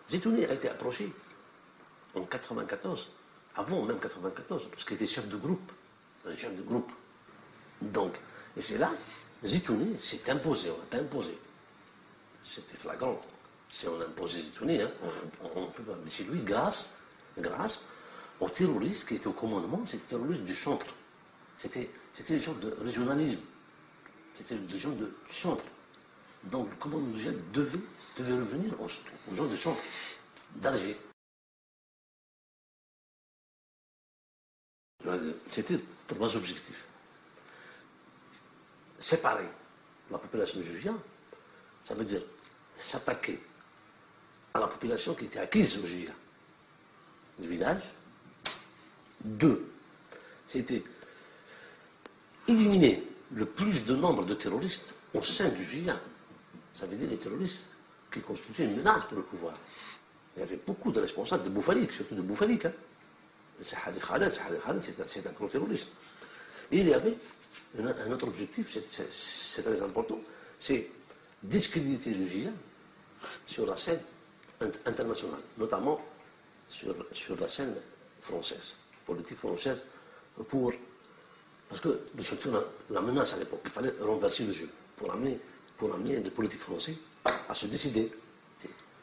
Zitouni a été approché en 94, avant même 94, parce qu'il était chef de groupe. Un chef de groupe. Donc, et c'est là, Zitouni s'est imposé, on n'a pas imposé. C'était flagrant. Si on imposait Zitouni, hein, on peut pas. Mais chez lui, grâce aux terroristes qui étaient au commandement, c'était des terroristes du centre. C'était des gens de régionalisme. C'était des gens du centre. Donc le commandement du GIEC devait revenir aux gens du centre, d'Alger. C'était trois objectifs. Séparer la population juive, ça veut dire s'attaquer à la population qui était acquise au GIA, du village. 2, c'était éliminer le plus de nombre de terroristes au sein du GIA. Ça veut dire les terroristes qui constituaient une menace pour le pouvoir. Il y avait beaucoup de responsables de Boufalik, surtout de Boufalik. Hein. Sahadi Khaled, c'est un gros terroriste. Et il y avait un autre objectif, c'est très important, c'est discréditer le GIA sur la scène internationale, notamment sur la scène française, politique française, parce que surtout la menace à l'époque, il fallait renverser le jeu pour amener les politiques français à se décider.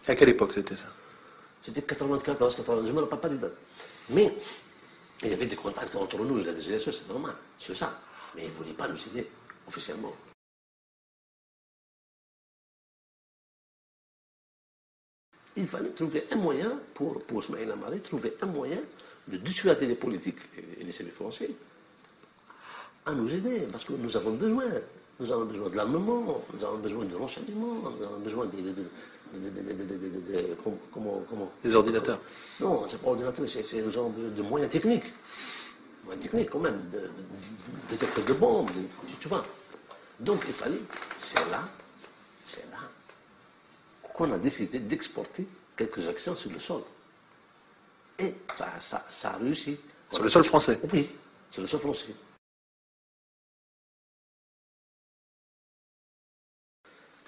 À quelle époque c'était ça? C'était 94, 92, je ne me rappelle pas des dates. Mais il y avait des contacts entre nous et la DGSE, c'est normal, sur ça. Mais il ne voulait pas nous céder officiellement. Il fallait trouver un moyen pour Ismaïl Amari, trouver un moyen de dissuader les politiques et les services français à nous aider, parce que nous avons besoin. Nous avons besoin de l'armement, nous avons besoin de renseignements, nous avons besoin des ordinateurs. Non, c'est pas ordinateur, c'est nous avons besoin de moyens techniques. Moyens techniques quand même, de détecteurs de bombes, tu vois. Donc il fallait, c'est là qu'on a décidé d'exporter quelques actions sur le sol. Et ça a réussi. Sur le sol français? Oui, sur le sol français.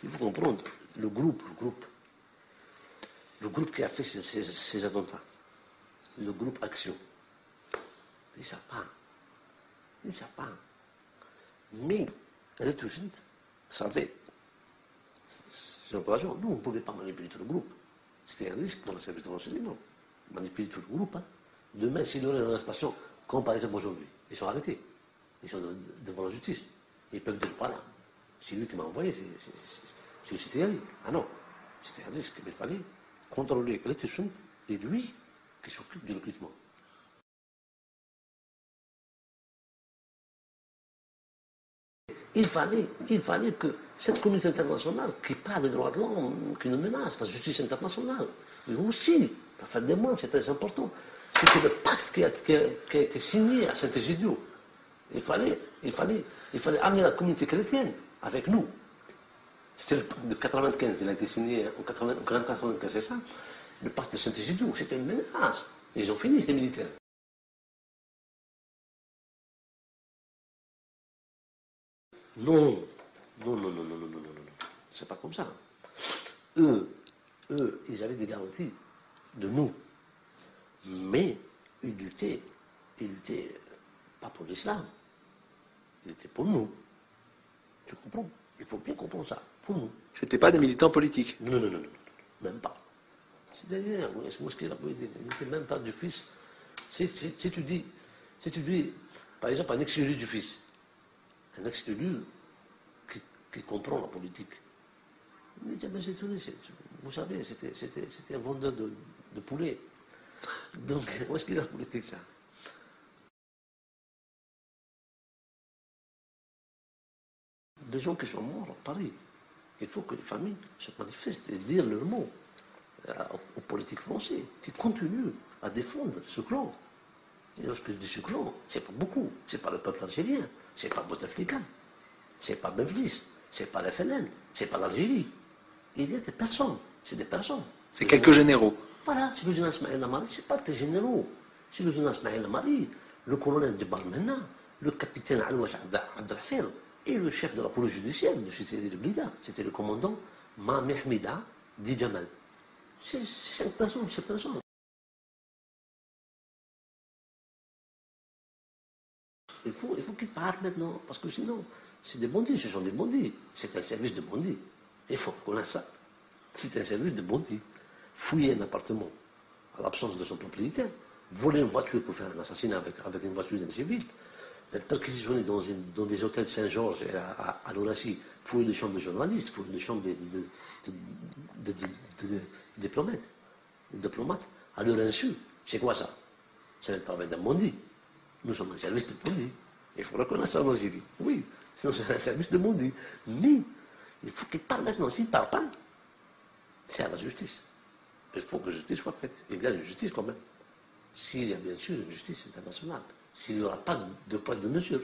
Il faut comprendre, le groupe qui a fait ces attentats, le groupe Action, il ne sait pas. Mais Retouchent savait, sur occasion, nous, on ne pouvait pas manipuler tout le groupe. C'était un risque pour le service de renseignement. Manipuler tout le groupe. Hein. Demain, s'il y aurait une arrestation, comme par exemple aujourd'hui, ils sont arrêtés. Ils sont devant la justice. Ils peuvent dire, voilà, c'est lui qui m'a envoyé, c'est le CTRI. Ah non, c'était un risque, mais il fallait contrôler Retouchent et lui qui s'occupe du recrutement. Il fallait que cette communauté internationale qui parle des droits de l'homme, qui nous menace, la justice internationale, mais aussi, la fin des mois, c'est très important, c'était le pacte qui a été signé à Saint-Égidio. Il fallait amener la communauté chrétienne avec nous. C'était le pacte de 95, il a été signé en 95, c'est ça. Le pacte de Saint-Égidio, c'était une menace. Ils ont fini, les militaires. Non. C'est pas comme ça. Eux, ils avaient des garanties de nous. Mais ils luttaient pas pour l'islam. Ils luttaient pour nous. Tu comprends? Il faut bien comprendre ça. Pour nous. C'était pas des militants politiques? Non. Même pas. C'est-à-dire, la politique, ils n'étaient même pas du fils. Si tu dis, par exemple, un exclu du fils, un exclu qui comprend la politique. Mais vous savez, c'était un vendeur de poulet. Donc, où est-ce qu'il a la politique, ça? Des gens qui sont morts à Paris. Il faut que les familles se manifestent et dire leur mot aux politiques français qui continuent à défendre ce clan. Et lorsque je dis ce clan, c'est pas beaucoup. C'est pas le peuple algérien, c'est pas Bouteflika, c'est pas Benflis, c'est pas la FNL, c'est pas l'Algérie. Il y a des personnes, c'est des personnes. C'est quelques généraux. Voilà, c'est le général Ismaïl Amari, c'est pas des généraux. C'est le général Ismaïl Amari, le colonel de Balmena, le capitaine Alouache Abdelhafir et le chef de la police judiciaire de Cité de Blida. C'était le commandant Mahmida Di Jamal. C'est 5 personnes, 7 personnes. Il faut qu'ils partent maintenant, parce que sinon, c'est des bandits, ce sont des bandits. C'est un service de bandits. Il faut qu'on ait ça. C'est un service de bandits. Fouiller un appartement à l'absence de son propriétaire, voler une voiture pour faire un assassinat avec une voiture d'un civil, perquisitionner dans des hôtels Saint-Georges et à Lorassi, fouiller les chambres de journalistes, fouiller les chambres de diplomates, à leur insu. C'est quoi ça? C'est le travail d'un bandit. Nous sommes un service de bandit. Il faut reconnaître ça en Algérie. Oui, sinon c'est un service de bandit. Mais il faut qu'ils parlent maintenant. S'ils ne parlent pas, c'est à la justice. Il faut que la justice soit faite. Il y a une justice quand même. S'il y a bien sûr une justice internationale. S'il n'y aura pas de poids de mesure.